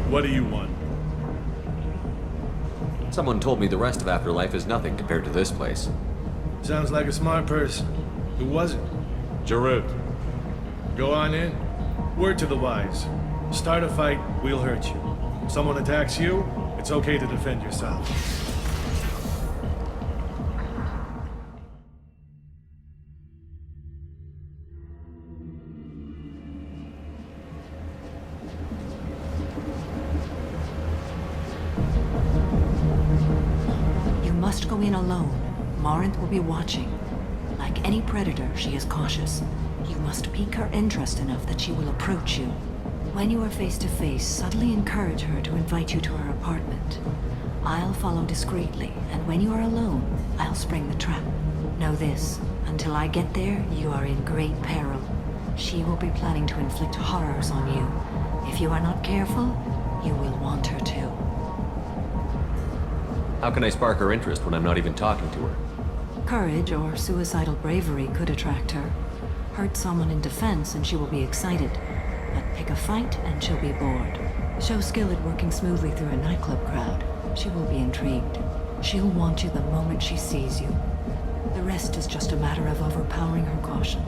What do you want? Someone told me the rest of Afterlife is nothing compared to this place. Sounds like a smart person. Who was it? Jarut. Go on in. Word to the wise. Start a fight, we'll hurt you. If someone attacks you, it's okay to defend yourself. You must go in alone. Morinth will be watching. Like any predator, she is cautious. You must pique her interest enough that she will approach you. When you are face to face, subtly encourage her to invite you to her apartment. I'll follow discreetly, and when you are alone, I'll spring the trap. Know this, until I get there, you are in great peril. She will be planning to inflict horrors on you. If you are not careful, you will want her to. How can I spark her interest when I'm not even talking to her? Courage or suicidal bravery could attract her. Hurt someone in defense and she will be excited. But pick a fight and she'll be bored. Show skill at working smoothly through a nightclub crowd. She will be intrigued. She'll want you the moment she sees you. The rest is just a matter of overpowering her caution.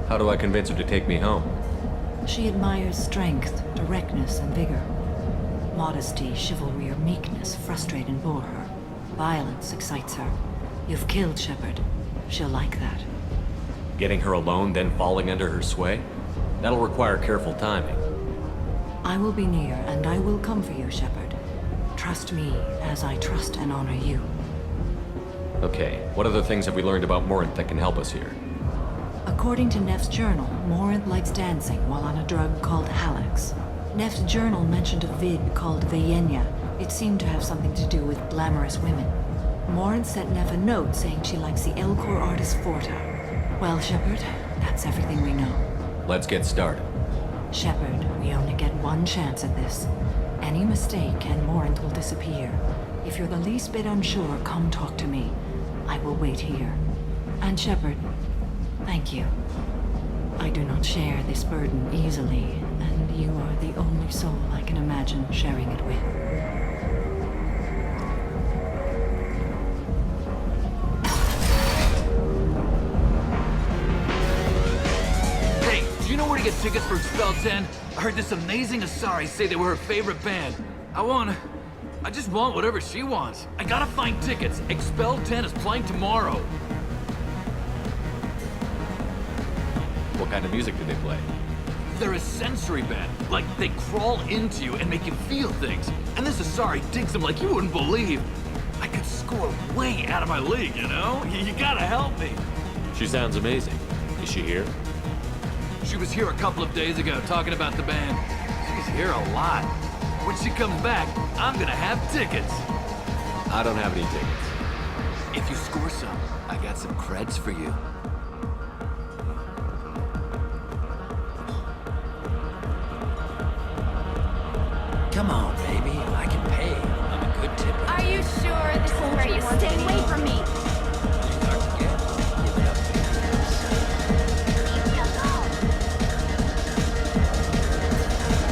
How do I convince her to take me home? She admires strength, directness, and vigor. Modesty, chivalry, or meekness frustrate and bore her. Violence excites her. You've killed Shepard. She'll like that. Getting her alone, then falling under her sway? That'll require careful timing. I will be near, and I will come for you, Shepard. Trust me, as I trust and honor you. Okay, what other things have we learned about Morinth that can help us here? According to Neff's journal, Morinth likes dancing while on a drug called Halax. Neff's journal mentioned a vid called Vayenya. It seemed to have something to do with glamorous women. Morinth sent Neff a note saying she likes the Elcor artist Forta. Well, Shepard, that's everything we know. Let's get started. Shepard, we only get one chance at this. Any mistake and Morinth will disappear. If you're the least bit unsure, come talk to me. I will wait here. And Shepard, thank you. I do not share this burden easily, and you are the only soul I can imagine sharing it with. Hey, do you know where to get tickets for Expel 10? I heard this amazing Asari say they were her favorite band. I just want whatever she wants. I gotta find tickets. Expel 10 is playing tomorrow. What kind of music do they play? They're a sensory band. Like, they crawl into you and make you feel things. And this Asari digs them like you wouldn't believe. I could score way out of my league, you know? You gotta help me. She sounds amazing. Is she here? She was here a couple of days ago talking about the band. She's here a lot. When she comes back, I'm gonna have tickets. I don't have any tickets. If you score some, I got some creds for you. Come on, baby. I can pay. I'm a good tipper. Are you sure this is where you want to stay away from me?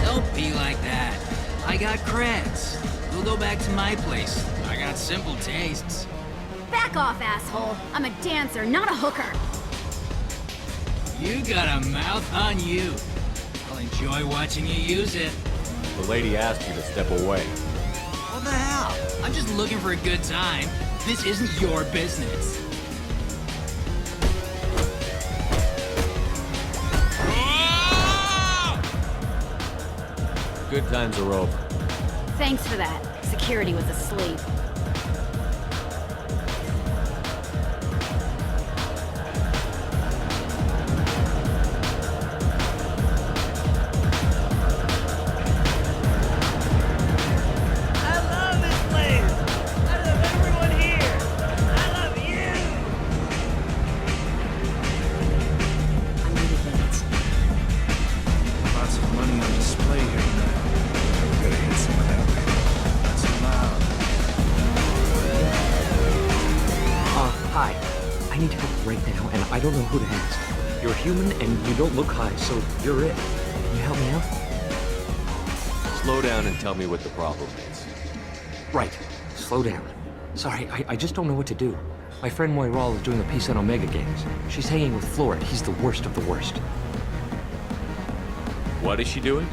Don't be like that. I got creds. We'll go back to my place. I got simple tastes. Back off, asshole. I'm a dancer, not a hooker. You got a mouth on you. I'll enjoy watching you use it. The lady asked you to step away. What the hell? I'm just looking for a good time. This isn't your business. Good times are over. Thanks for that. Security was asleep. I don't know who to ask. You're human and you don't look high, so you're it. Can you help me out? Slow down and tell me what the problem is. Right. Slow down. Sorry, I just don't know what to do. My friend Moirol is doing a piece on Omega Gangs. She's hanging with Florid. He's the worst of the worst. What is she doing?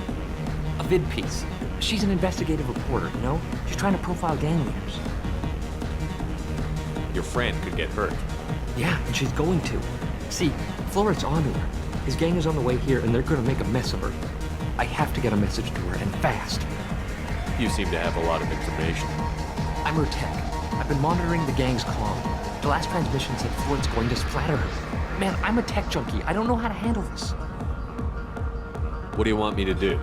A vid piece. She's an investigative reporter, you know? She's trying to profile gang leaders. Your friend could get hurt. Yeah, and she's going to. See, Florid's onto her. His gang is on the way here, and they're gonna make a mess of her. I have to get a message to her, and fast. You seem to have a lot of information. I'm her tech. I've been monitoring the gang's comm. The last transmission said Floyd's going to splatter her. Man, I'm a tech junkie. I don't know how to handle this. What do you want me to do?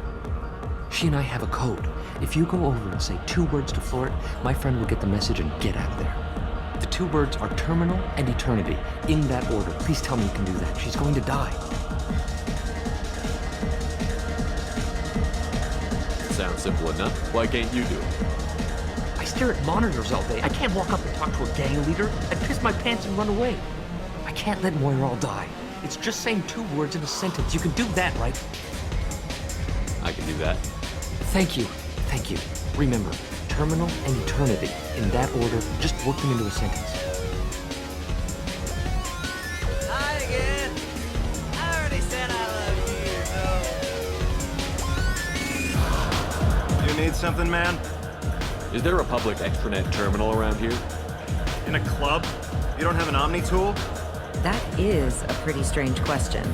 She and I have a code. If you go over and say 2 words to Floyd, my friend will get the message and get out of there. The 2 words are terminal and eternity, in that order. Please tell me you can do that. She's going to die. Sounds simple enough. Why can't you do it? I stare at monitors all day. I can't walk up and talk to a gang leader. I'd piss my pants and run away. I can't let Moirol die. It's just saying 2 words in a sentence. You can do that, right? I can do that. Thank you. Thank you. Remember, terminal and eternity. In that order, just work them into a sentence. Hi again. I already said I love you, You need something, man? Is there a public extranet terminal around here? In a club? You don't have an Omni tool? That is a pretty strange question.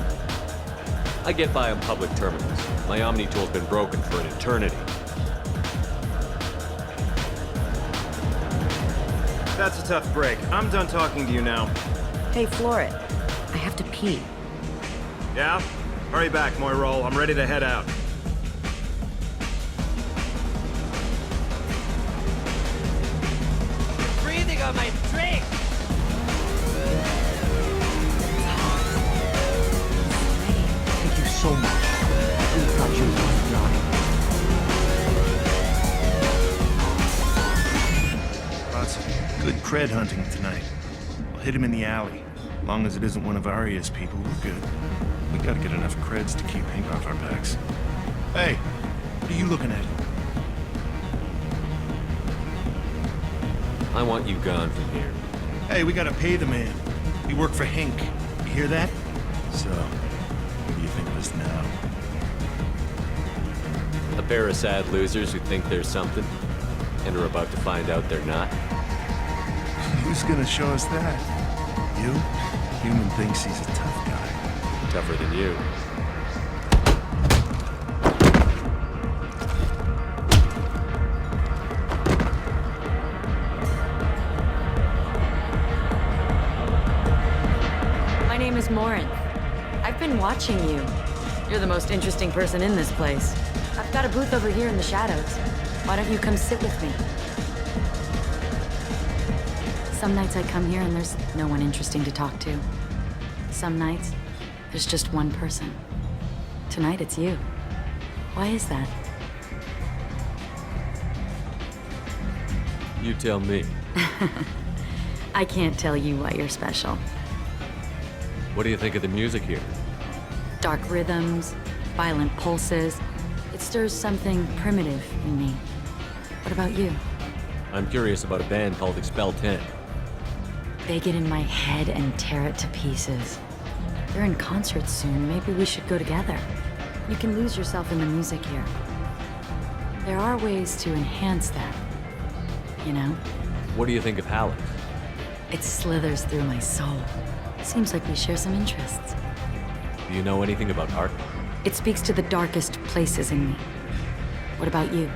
I get by on public terminals. My Omni tool's been broken for an eternity. That's a tough break. I'm done talking to you now. Hey, Florid, I have to pee. Yeah? Hurry back, Moirol. I'm ready to head out. breathing on my drink. Thank you so much. I really thought you were Lots of good cred hunting tonight. We'll hit him in the alley. As long as it isn't one of Arya's people, we're good. We gotta get enough creds to keep ink off our backs. Hey, what are you looking at? I want you gone from here. Hey, we gotta pay the man. We work for Hink. You hear that? So, what do you think of us now? A pair of sad losers who think there's something, and are about to find out they're not. Who's gonna show us that? You? Human thinks he's a tough guy. Tougher than you. My name is Morinth. I've been watching you. You're the most interesting person in this place. I've got a booth over here in the shadows. Why don't you come sit with me? Some nights I come here and there's no one interesting to talk to. Some nights, there's just one person. Tonight it's you. Why is that? You tell me. I can't tell you why you're special. What do you think of the music here? Dark rhythms, violent pulses. It stirs something primitive in me. What about you? I'm curious about a band called Expel 10. They get in my head and tear it to pieces. They're in concert soon. Maybe we should go together. You can lose yourself in the music here. There are ways to enhance that, you know? What do you think of Halleck? It slithers through my soul. Seems like we share some interests. Do you know anything about art? It speaks to the darkest places in me. What about you?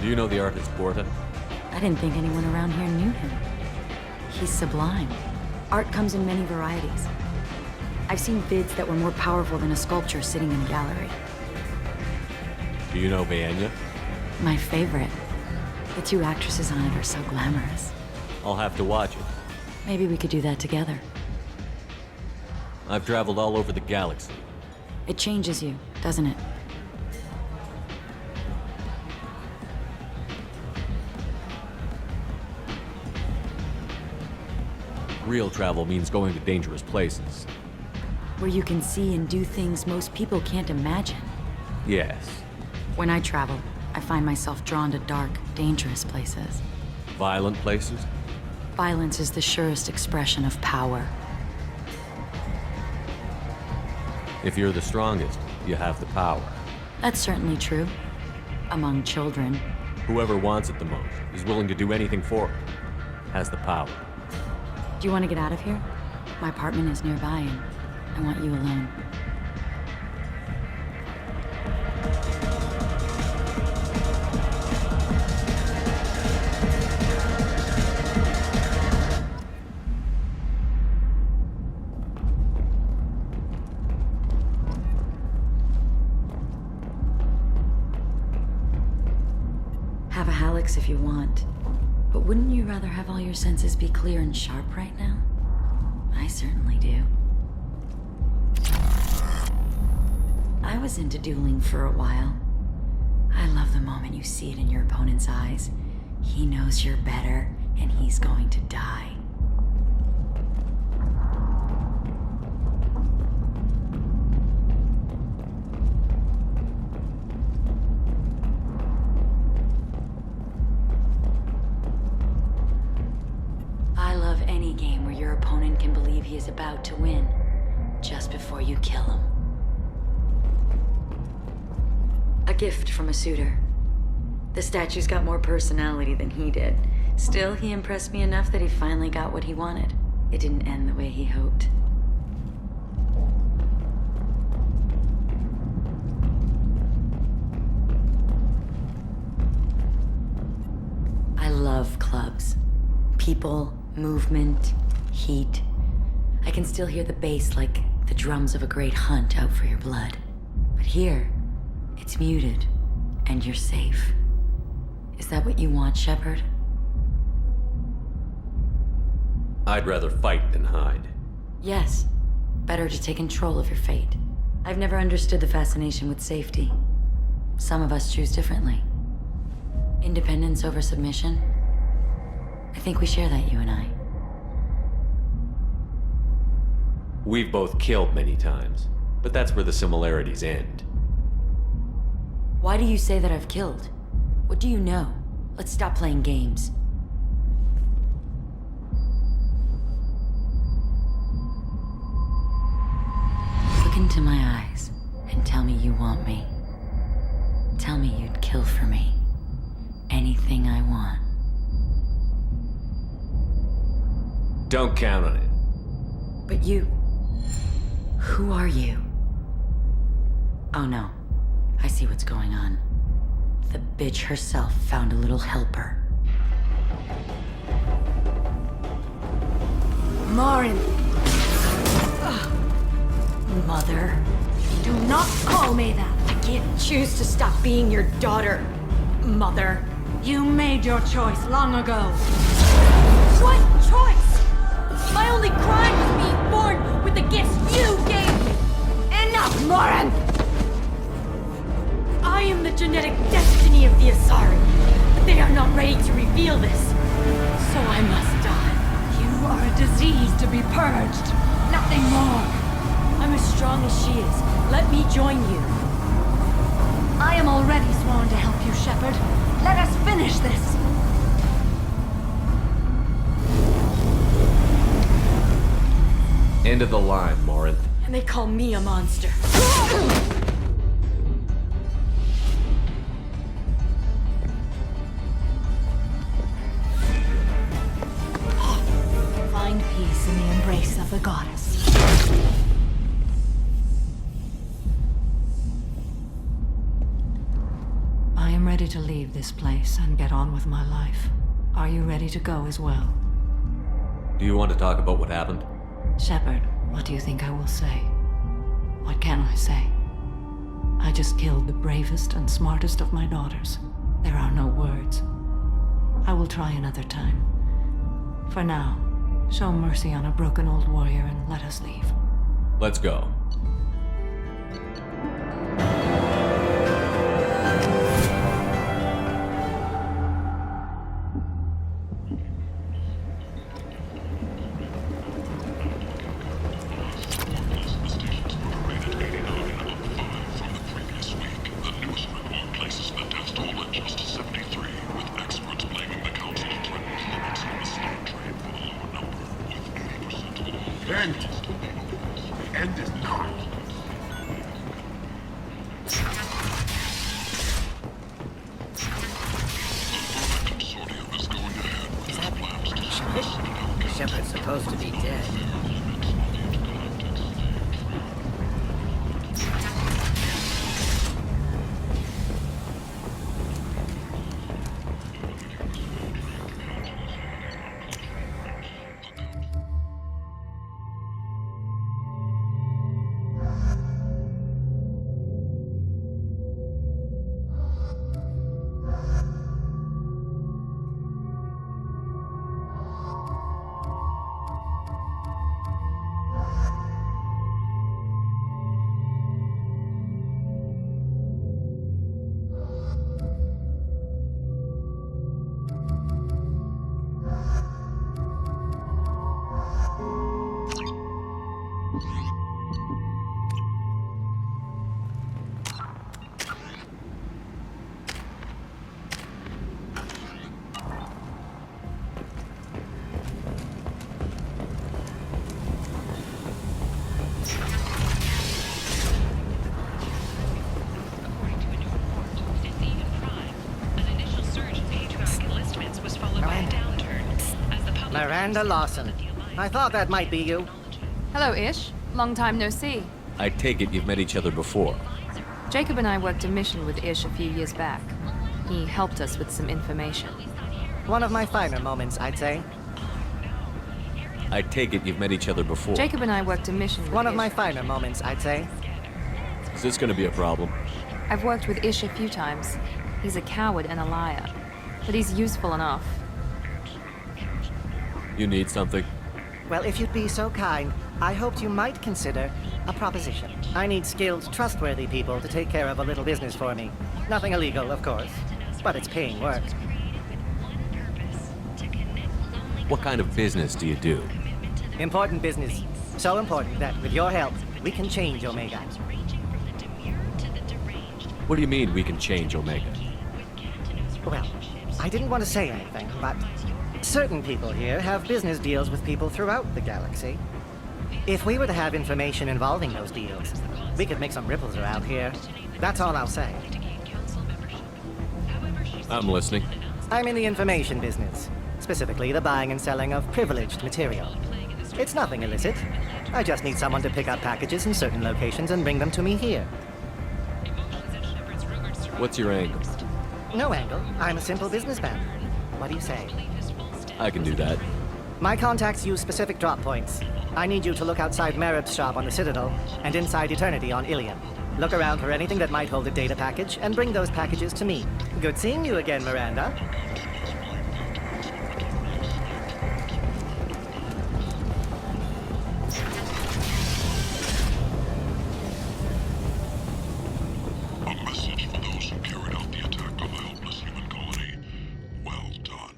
Do you know the artist Porta? I didn't think anyone around here knew him. He's sublime. Art comes in many varieties. I've seen vids that were more powerful than a sculpture sitting in a gallery. Do you know Vaenya? My favorite. The 2 actresses on it are so glamorous. I'll have to watch it. Maybe we could do that together. I've traveled all over the galaxy. It changes you, doesn't it? Real travel means going to dangerous places. Where you can see and do things most people can't imagine. Yes. When I travel, I find myself drawn to dark, dangerous places. Violent places? Violence is the surest expression of power. If you're the strongest, you have the power. That's certainly true. Among children. Whoever wants it the most is willing to do anything for it. Has the power. Do you want to get out of here? My apartment is nearby and I want you alone. Have a Hallex if you want. But wouldn't you rather have all your senses be clear and sharp right now? I certainly do. I was into dueling for a while. I love the moment you see it in your opponent's eyes. He knows you're better, and he's going to die. I love any game where your opponent can believe he is about to win, just before you kill him. A gift from a suitor. The statue's got more personality than he did. Still, he impressed me enough that he finally got what he wanted. It didn't end the way he hoped. I love clubs. People, movement, heat. I can still hear the bass like the drums of a great hunt out for your blood. But here, it's muted, and you're safe. Is that what you want, Shepard? I'd rather fight than hide. Yes. Better to take control of your fate. I've never understood the fascination with safety. Some of us choose differently. Independence over submission? I think we share that, you and I. We've both killed many times, but that's where the similarities end. Why do you say that I've killed? What do you know? Let's stop playing games. Look into my eyes and tell me you want me. Tell me you'd kill for me. Anything I want. Don't count on it. But you... Who are you? Oh no. I see what's going on. The bitch herself found a little helper. Morinth! Mother, do not call me that! I can't choose to stop being your daughter, Mother. You made your choice long ago. What choice? My only crime was being born with the gifts you gave me! Enough, Morinth! I am the genetic destiny of the Asari. They are not ready to reveal this, so I must die. You are a disease to be purged. Nothing more. I'm as strong as she is. Let me join you. I am already sworn to help you, Shepard. Let us finish this. End of the line, Morinth. And they call me a monster. Find peace in the embrace of the goddess. I am ready to leave this place and get on with my life. Are you ready to go as well? Do you want to talk about what happened? Shepard, what do you think I will say? What can I say? I just killed the bravest and smartest of my daughters. There are no words. I will try another time. For now, show mercy on a broken old warrior and let us leave. Let's go. The newest report places the test hole at End. End is not. Shepard's supposed to be dead. Miranda Lawson. I thought that might be you. Hello, Ish. Long time no see. I take it you've met each other before. Jacob and I worked a mission with Ish a few years back. He helped us with some information. One of my finer moments, I'd say. I take it you've met each other before. Jacob and I worked a mission with One of Ish. my finer moments, I'd say. Is this gonna be a problem? I've worked with Ish a few times. He's a coward and a liar. But he's useful enough. You need something? Well, if you'd be so kind, I hoped you might consider a proposition. I need skilled, trustworthy people to take care of a little business for me. Nothing illegal, of course, but it's paying work. What kind of business do you do? Important business. So important that, with your help, we can change Omega. What do you mean we can change Omega? Well, I didn't want to say anything, but certain people here have business deals with people throughout the galaxy. If we were to have information involving those deals, we could make some ripples around here. That's all I'll say. I'm listening. I'm in the information business, specifically the buying and selling of privileged material. It's nothing illicit. I just need someone to pick up packages in certain locations and bring them to me here. What's your angle? No angle. I'm a simple businessman. What do you say? I can do that. My contacts use specific drop points. I need you to look outside Merib's shop on the Citadel and inside Eternity on Ilion. Look around for anything that might hold a data package and bring those packages to me. Good seeing you again, Miranda. A message for those who carried out the attack on the helpless human colony. Well done.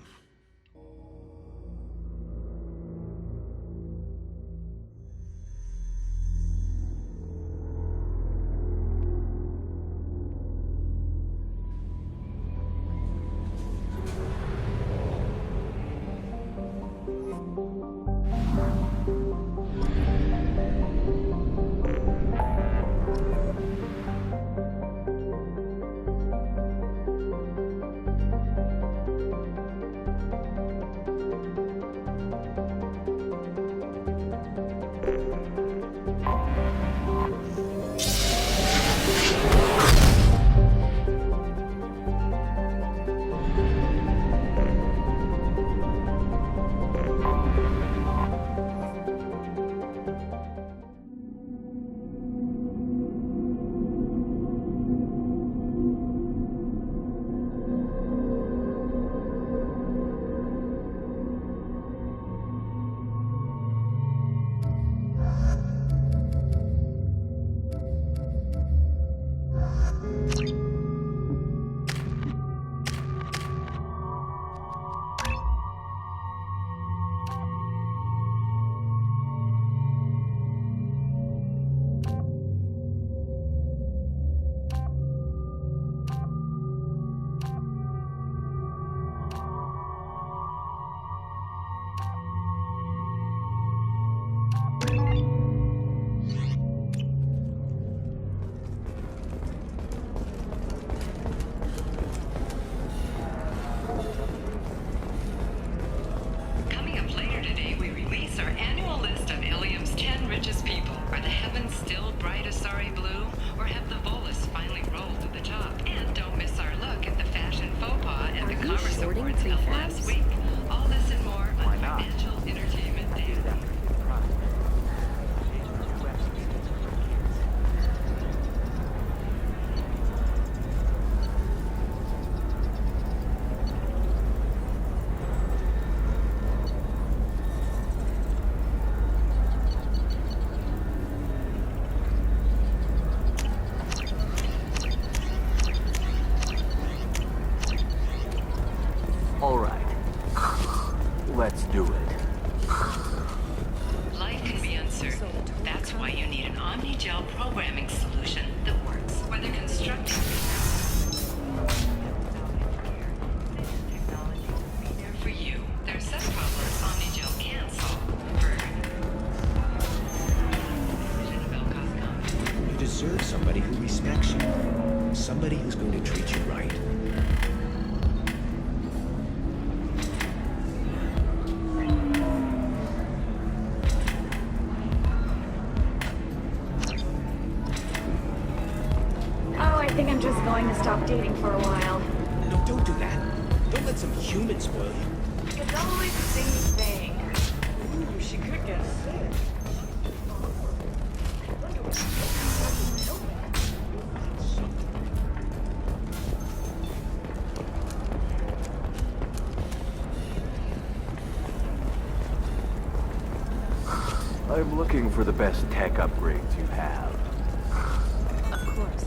still bright Asari blue, or have the Volus finally rolled to the top? And don't miss our look at the fashion faux pas at the Commerce Awards held last week. All this and more on Financial Entertainment Day. All right. Let's do it. Life can be uncertain. That's why you need an Omni-Gel programming solution that works. Whether constructing for you, there's some problems Omni-Gel can solve. You deserve somebody who respects you. Somebody who's going to treat you right. I think I'm just going to stop dating for a while. No, don't do that. Don't let some human spoil you. It's always the same thing. Ooh, she could get sick. I'm looking for the best tech upgrades you have. Of course.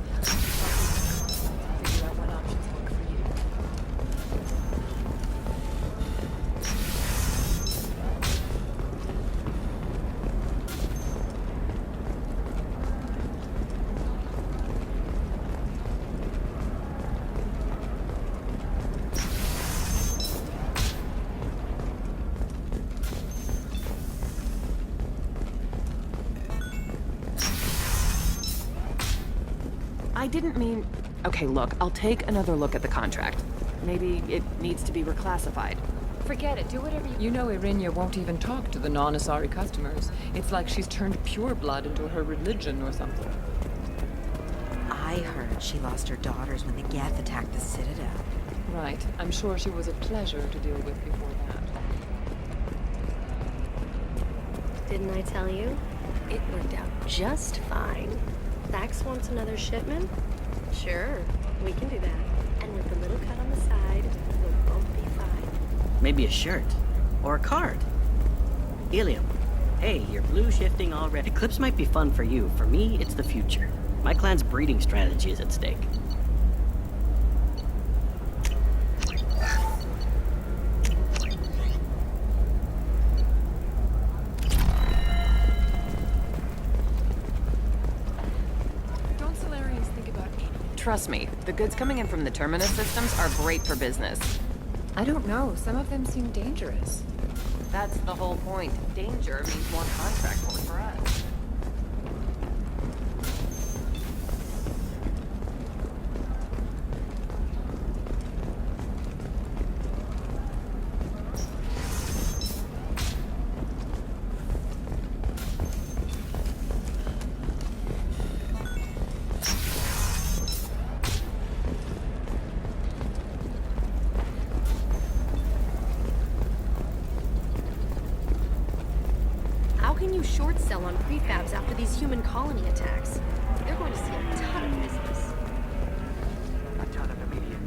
Figure out what options work for you. I didn't mean... Okay, look, I'll take another look at the contract. Maybe it needs to be reclassified. Forget it. Do whatever you... You know Irinia won't even talk to the non-Asari customers. It's like she's turned pure blood into her religion or something. I heard she lost her daughters when the Geth attacked the Citadel. Right. I'm sure she was a pleasure to deal with before that. Didn't I tell you? It worked out just fine. Thax wants another shipment? Sure, we can do that. And with the little cut on the side, we'll both be fine. Maybe a shirt. Or a card. Helium. Hey, you're blue shifting already. Eclipse might be fun for you. For me, it's the future. My clan's breeding strategy is at stake. Trust me, the goods coming in from the Terminus systems are great for business. I don't know. Some of them seem dangerous. That's the whole point. Danger means more contract work for us. How can you short sell on prefabs after these human colony attacks? They're going to see a ton of business. A ton of immediate.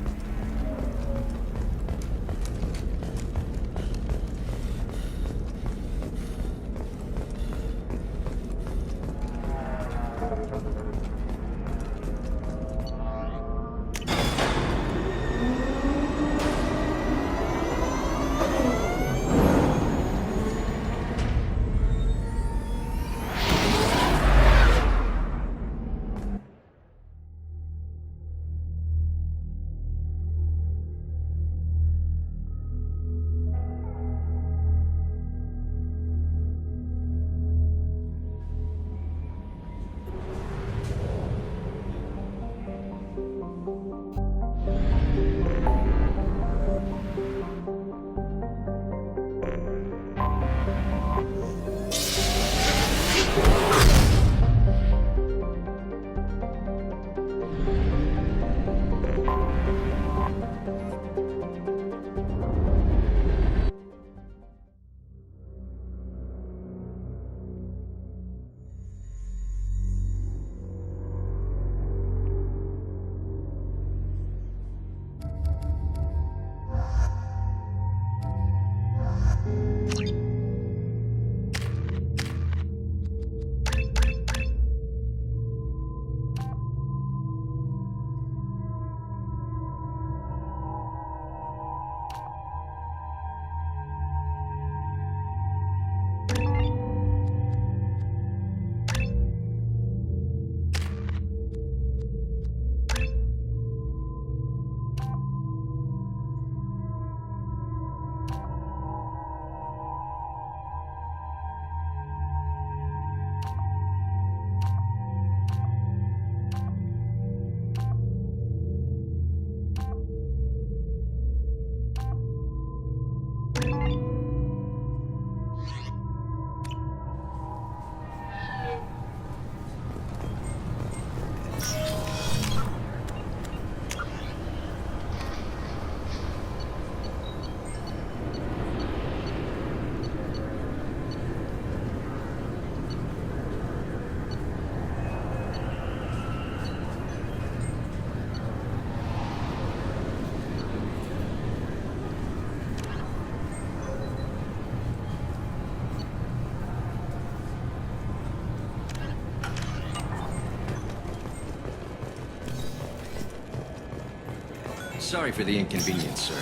Sorry for the inconvenience, sir.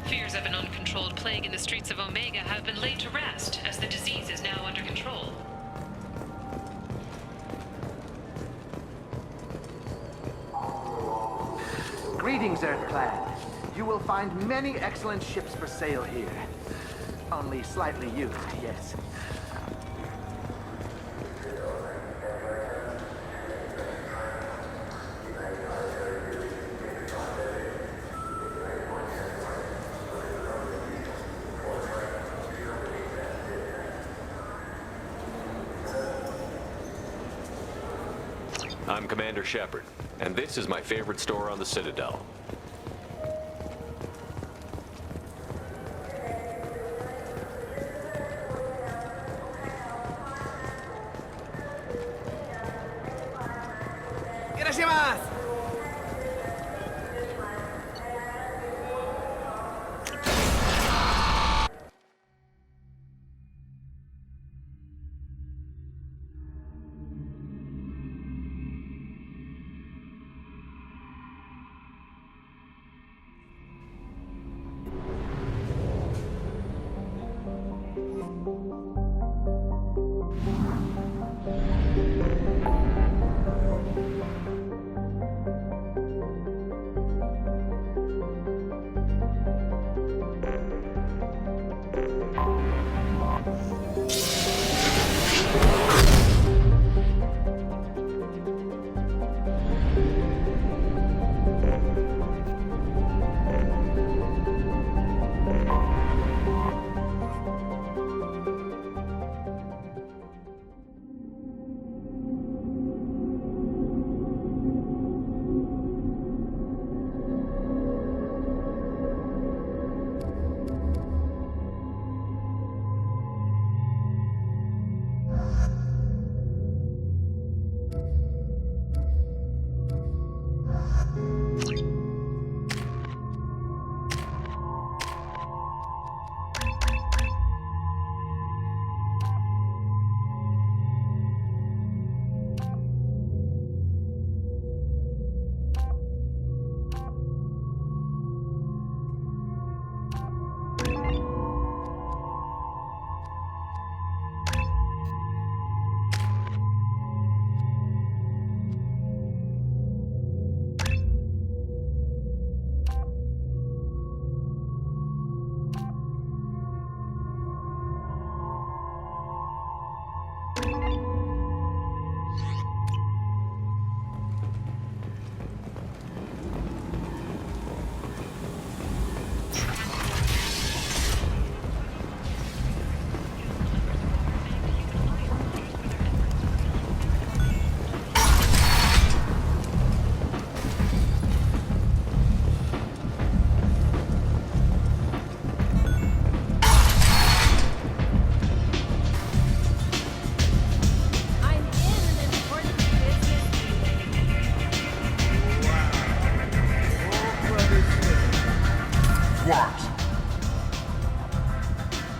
Fears of an uncontrolled plague in the streets of Omega have been laid to rest, as the disease is now under control. Greetings, Earthclad. You will find many excellent ships for sale here. Only slightly used, yes. I'm Commander Shepard, and this is my favorite store on the Citadel.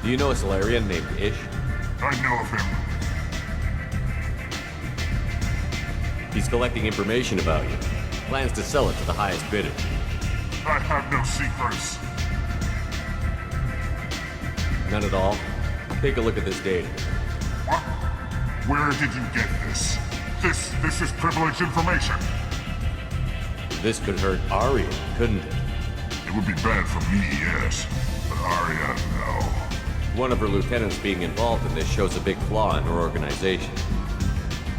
Do you know a Solarian named Ish? I know of him. He's collecting information about you. Plans to sell it to the highest bidder. I have no secrets. None at all? Take a look at this data. What? Where did you get this? This is privileged information. This could hurt Arya, couldn't it? It would be bad for me, yes. But Arya, no. One of her lieutenants being involved in this shows a big flaw in her organization.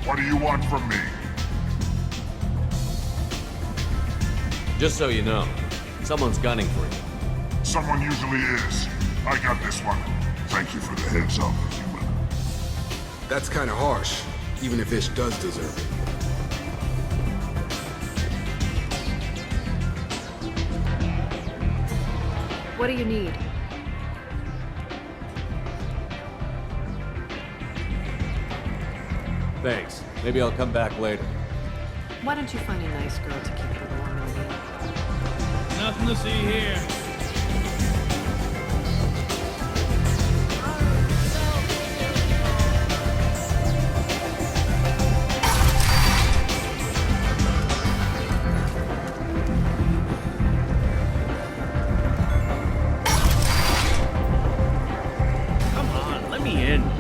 What do you want from me? Just so you know, someone's gunning for you. Someone usually is. I got this one. Thank you for the heads up, human. That's kind of harsh, even if Ish does deserve it. What do you need? Thanks. Maybe I'll come back later. Why don't you find a nice girl to keep you warm and me? Nothing to see here. Come on, let me in.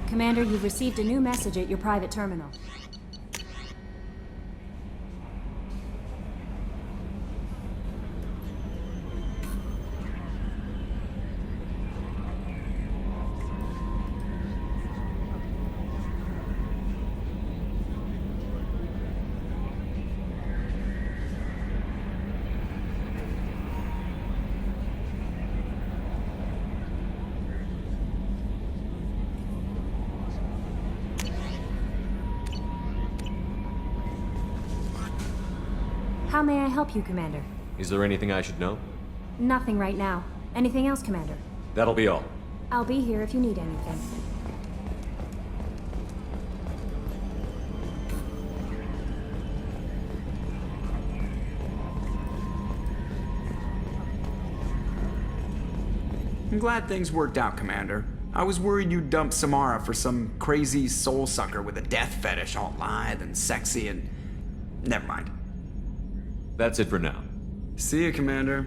Commander, you've received a new message at your private terminal. How may I help you, Commander? Is there anything I should know? Nothing right now. Anything else, Commander? That'll be all. I'll be here if you need anything. I'm glad things worked out, Commander. I was worried you'd dump Samara for some crazy soul sucker with a death fetish all lithe and sexy and... Never mind. That's it for now. See you, Commander.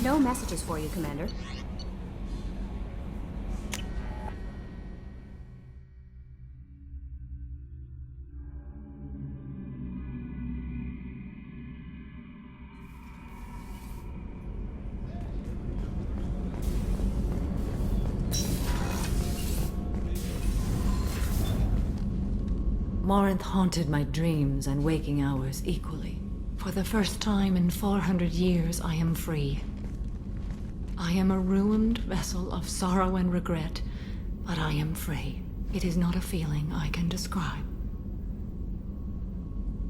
No messages for you, Commander. Morinth haunted my dreams and waking hours equally. For the first time in 400 years, I am free. I am a ruined vessel of sorrow and regret, but I am free. It is not a feeling I can describe.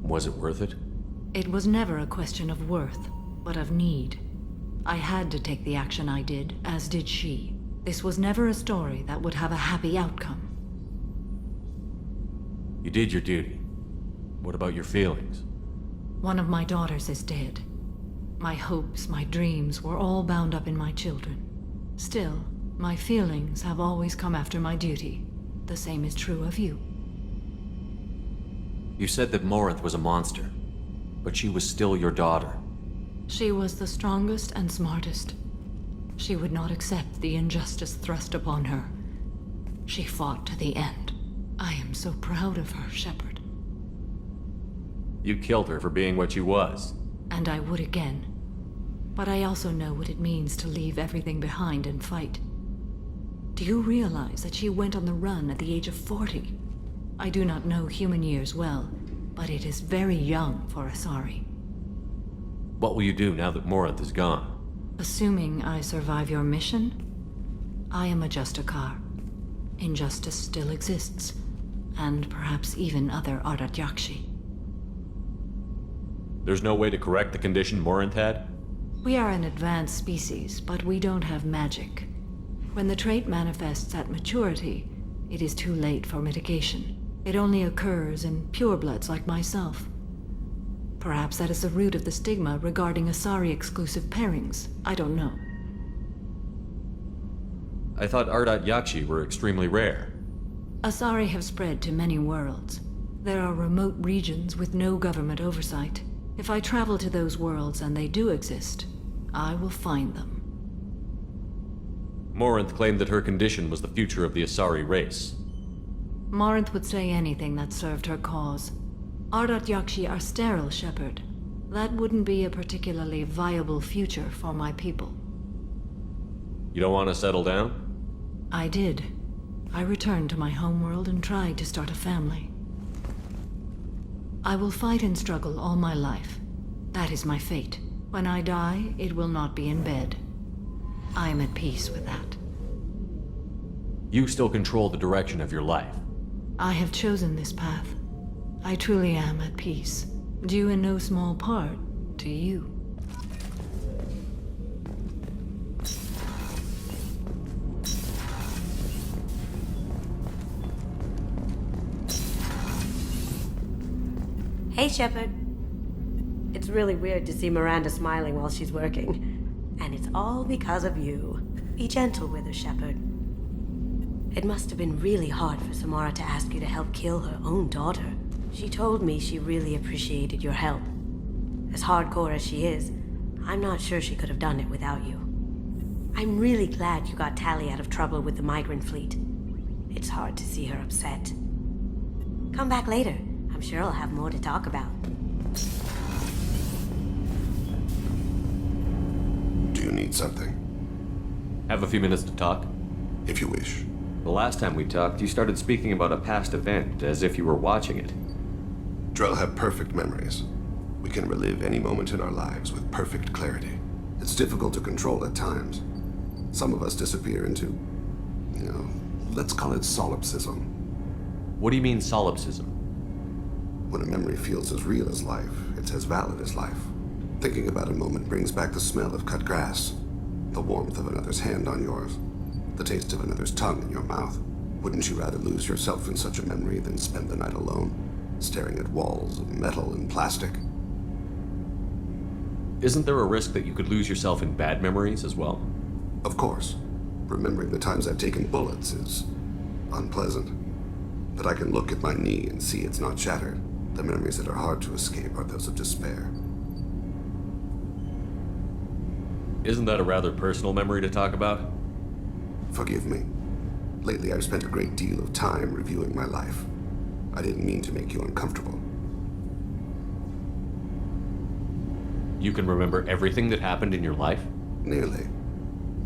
Was it worth it? It was never a question of worth, but of need. I had to take the action I did, as did she. This was never a story that would have a happy outcome. You did your duty. What about your feelings? One of my daughters is dead. My hopes, my dreams were all bound up in my children. Still, my feelings have always come after my duty. The same is true of you. You said that Morinth was a monster, but she was still your daughter. She was the strongest and smartest. She would not accept the injustice thrust upon her. She fought to the end. I am so proud of her, Shepard. You killed her for being what she was. And I would again. But I also know what it means to leave everything behind and fight. Do you realize that she went on the run at the age of 40? I do not know human years well, but it is very young for Asari. What will you do now that Morinth is gone? Assuming I survive your mission, I am a Justikar. Injustice still exists, and perhaps even other Ardat Yakshi. There's no way to correct the condition Morinth had? We are an advanced species, but we don't have magic. When the trait manifests at maturity, it is too late for mitigation. It only occurs in purebloods like myself. Perhaps that is the root of the stigma regarding Asari-exclusive pairings. I don't know. I thought Ardat Yakshi were extremely rare. Asari have spread to many worlds. There are remote regions with no government oversight. If I travel to those worlds and they do exist, I will find them. Morinth claimed that her condition was the future of the Asari race. Morinth would say anything that served her cause. Ardat Yakshi are sterile, Shepard. That wouldn't be a particularly viable future for my people. You don't want to settle down? I did. I returned to my homeworld and tried to start a family. I will fight and struggle all my life. That is my fate. When I die, it will not be in bed. I am at peace with that. You still control the direction of your life. I have chosen this path. I truly am at peace, due in no small part to you. Hey, Shepard. It's really weird to see Miranda smiling while she's working. And it's all because of you. Be gentle with her, Shepard. It must have been really hard for Samara to ask you to help kill her own daughter. She told me she really appreciated your help. As hardcore as she is, I'm not sure she could have done it without you. I'm really glad you got Tali out of trouble with the migrant fleet. It's hard to see her upset. Come back later. I'm sure I'll have more to talk about. Do you need something? Have a few minutes to talk? If you wish. The last time we talked, you started speaking about a past event, as if you were watching it. Drell have perfect memories. We can relive any moment in our lives with perfect clarity. It's difficult to control at times. Some of us disappear into, let's call it solipsism. What do you mean solipsism? When a memory feels as real as life, it's as valid as life. Thinking about a moment brings back the smell of cut grass, the warmth of another's hand on yours, the taste of another's tongue in your mouth. Wouldn't you rather lose yourself in such a memory than spend the night alone, staring at walls of metal and plastic? Isn't there a risk that you could lose yourself in bad memories as well? Of course. Remembering the times I've taken bullets is unpleasant. But I can look at my knee and see it's not shattered. The memories that are hard to escape are those of despair. Isn't that a rather personal memory to talk about? Forgive me. Lately I've spent a great deal of time reviewing my life. I didn't mean to make you uncomfortable. You can remember everything that happened in your life? Nearly.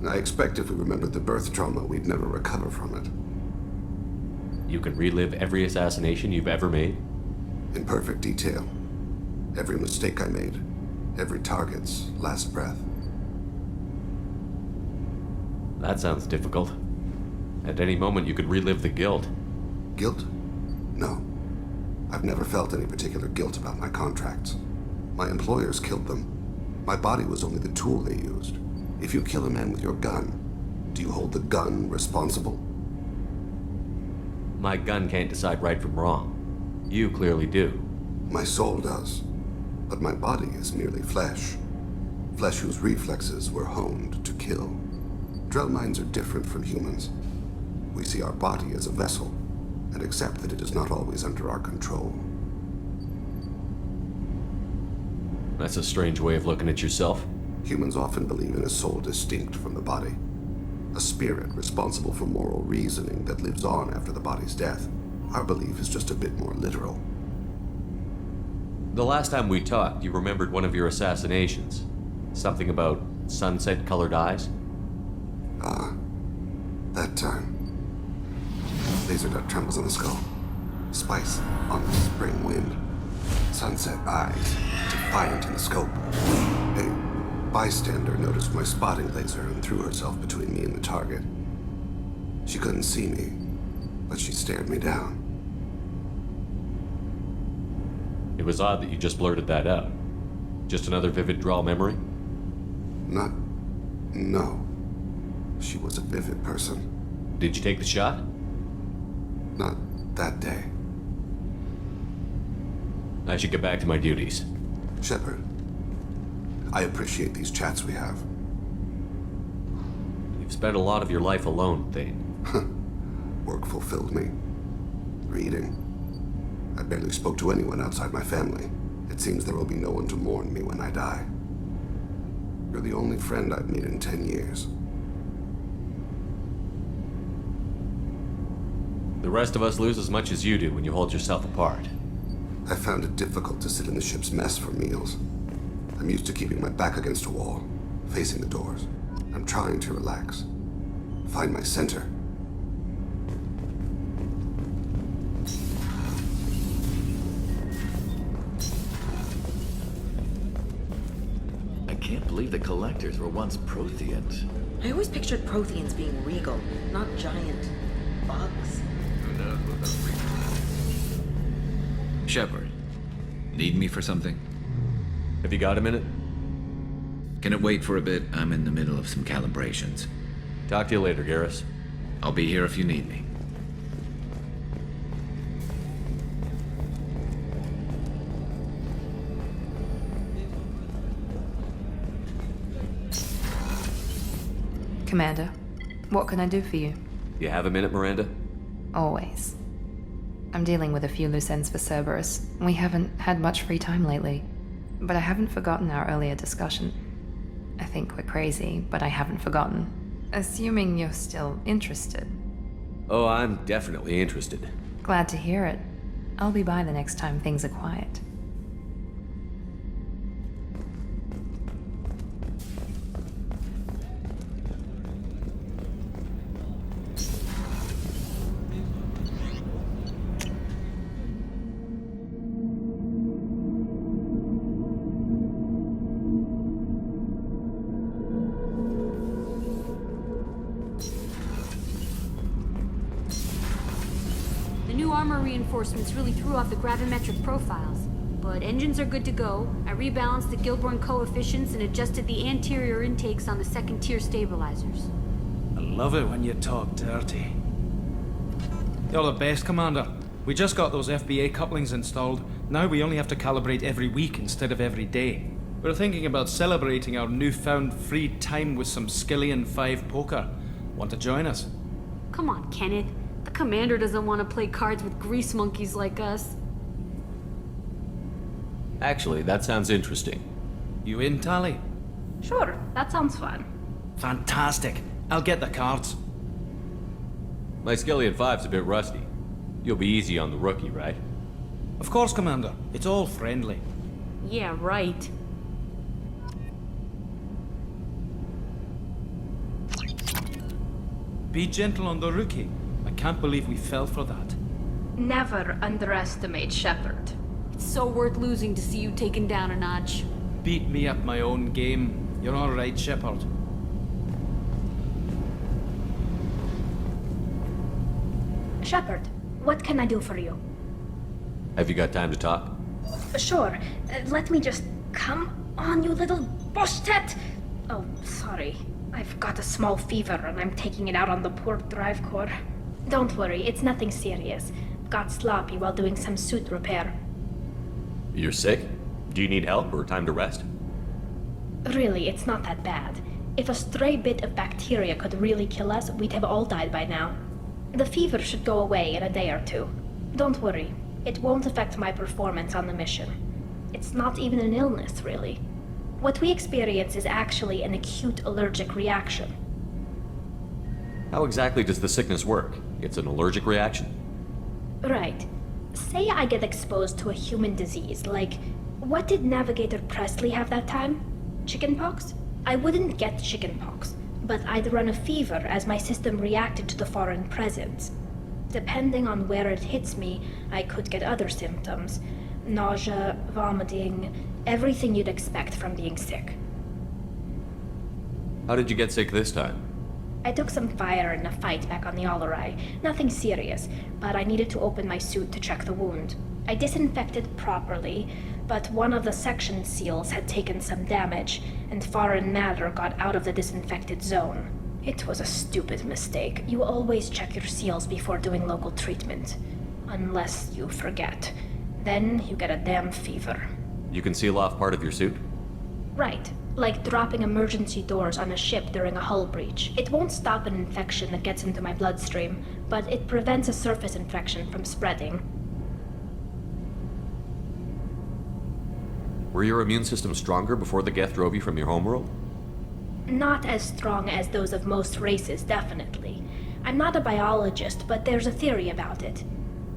I expect if we remembered the birth trauma, we'd never recover from it. You can relive every assassination you've ever made? In perfect detail. Every mistake I made. Every target's last breath. That sounds difficult. At any moment, you could relive the guilt. Guilt? No. I've never felt any particular guilt about my contracts. My employers killed them. My body was only the tool they used. If you kill a man with your gun, do you hold the gun responsible? My gun can't decide right from wrong. You clearly do. My soul does. But my body is merely flesh. Flesh whose reflexes were honed to kill. Drell minds are different from humans. We see our body as a vessel, and accept that it is not always under our control. That's a strange way of looking at yourself. Humans often believe in a soul distinct from the body. A spirit responsible for moral reasoning that lives on after the body's death. Our belief is just a bit more literal. The last time we talked, you remembered one of your assassinations. Something about sunset-colored eyes? Ah, that time. Laser dot trembles on the skull. Spice on the spring wind. sunset eyes, defiant in the scope. A bystander noticed my spotting laser and threw herself between me and the target. She couldn't see me, but she stared me down. It was odd that you just blurted that out. Just another vivid draw memory? No. She was a vivid person. Did you take the shot? Not that day. I should get back to my duties. Shepard, I appreciate these chats we have. You've spent a lot of your life alone, Thane. Work fulfilled me. Reading. I barely spoke to anyone outside my family. It seems there will be no one to mourn me when I die. You're the only friend I've made in 10 years. The rest of us lose as much as you do when you hold yourself apart. I found it difficult to sit in the ship's mess for meals. I'm used to keeping my back against a wall, facing the doors. I'm trying to relax. Find my center. I can't believe the Collectors were once Protheans. I always pictured Protheans being regal, not giant bugs. Shepard, need me for something? Have you got a minute? Can it wait for a bit? I'm in the middle of some calibrations. Talk to you later, Garrus. I'll be here if you need me. Commander, what can I do for you? You have a minute, Miranda? Always. I'm dealing with a few loose ends for Cerberus. We haven't had much free time lately. But I haven't forgotten our earlier discussion. I think we're crazy, but I haven't forgotten. Assuming you're still interested. Oh, I'm definitely interested. Glad to hear it. I'll be by the next time things are quiet. Reinforcements really threw off the gravimetric profiles. But engines are good to go. I rebalanced the Gilborn coefficients and adjusted the anterior intakes on the second-tier stabilizers. I love it when you talk dirty. You're the best, Commander. We just got those FBA couplings installed. Now we only have to calibrate every week instead of every day. We're thinking about celebrating our newfound free time with some Skillian 5 poker. Want to join us? Come on, Kenneth. The Commander doesn't want to play cards with grease monkeys like us. Actually, that sounds interesting. You in, Tally? Sure, that sounds fun. Fantastic. I'll get the cards. My Skillian 5's a bit rusty. You'll be easy on the rookie, right? Of course, Commander. It's all friendly. Yeah, right. Be gentle on the rookie. I can't believe we fell for that. Never underestimate Shepard. It's so worth losing to see you taken down a notch. Beat me at my own game. You're all right, Shepard. Shepard, what can I do for you? Have you got time to talk? Sure. Let me just... Come on, you little bush-tat! Oh, sorry. I've got a small fever and I'm taking it out on the poor drive core. Don't worry, it's nothing serious. Got sloppy while doing some suit repair. You're sick? Do you need help or time to rest? Really, it's not that bad. If a stray bit of bacteria could really kill us, we'd have all died by now. The fever should go away in a day or two. Don't worry, it won't affect my performance on the mission. It's not even an illness, really. What we experience is actually an acute allergic reaction. How exactly does the sickness work? It's an allergic reaction? Right. Say I get exposed to a human disease, like... What did Navigator Presley have that time? Chickenpox? I wouldn't get chickenpox, but I'd run a fever as my system reacted to the foreign presence. Depending on where it hits me, I could get other symptoms. nausea, vomiting, everything you'd expect from being sick. How did you get sick this time? I took some fire in a fight back on the Allerai. Nothing serious, but I needed to open my suit to check the wound. I disinfected properly, but one of the section seals had taken some damage, and foreign matter got out of the disinfected zone. It was a stupid mistake. You always check your seals before doing local treatment. Unless you forget. Then you get a damn fever. You can seal off part of your suit? Right. Like dropping emergency doors on a ship during a hull breach. It won't stop an infection that gets into my bloodstream, but it prevents a surface infection from spreading. Were your immune system stronger before the Geth drove you from your homeworld? Not as strong as those of most races, definitely. I'm not a biologist, but there's a theory about it.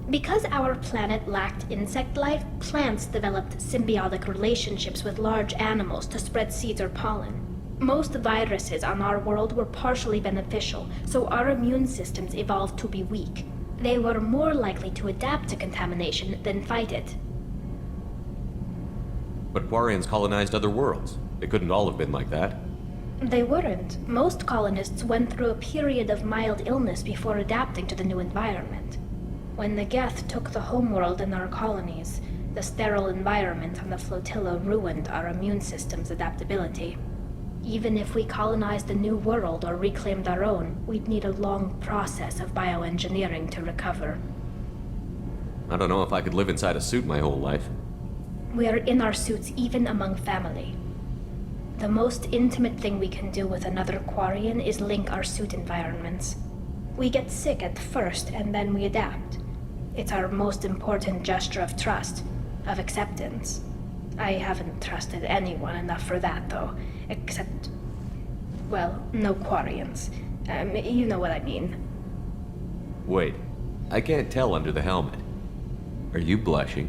Because our planet lacked insect life, plants developed symbiotic relationships with large animals to spread seeds or pollen. Most viruses on our world were partially beneficial, so our immune systems evolved to be weak. They were more likely to adapt to contamination than fight it. But Quarians colonized other worlds. They couldn't all have been like that. They weren't. Most colonists went through a period of mild illness before adapting to the new environment. When the Geth took the homeworld in our colonies, the sterile environment on the flotilla ruined our immune system's adaptability. Even if we colonized a new world or reclaimed our own, we'd need a long process of bioengineering to recover. I don't know if I could live inside a suit my whole life. We're in our suits even among family. The most intimate thing we can do with another Quarian is link our suit environments. We get sick at first, and then we adapt. It's our most important gesture of trust, of acceptance. I haven't trusted anyone enough for that, though. Except, well, no Quarians. You know what I mean. Wait, I can't tell under the helmet. Are you blushing?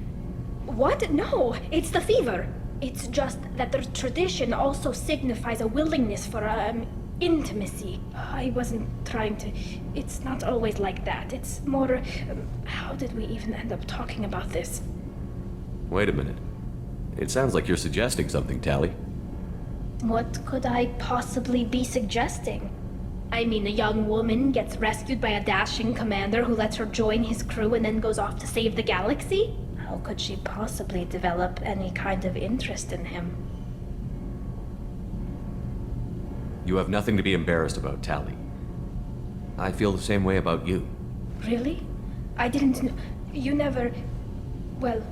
What? No, it's the fever. It's just that the tradition also signifies a willingness for, intimacy. I wasn't trying to... It's not always like that. It's more... how did we even end up talking about this? Wait a minute. It sounds like you're suggesting something, Tally. What could I possibly be suggesting? I mean, a young woman gets rescued by a dashing commander who lets her join his crew and then goes off to save the galaxy? How could she possibly develop any kind of interest in him? You have nothing to be embarrassed about, Tally. I feel the same way about you. Really? I didn't know... You never... Well,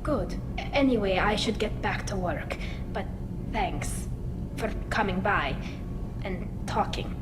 good. Anyway, I should get back to work. But thanks for coming by and talking.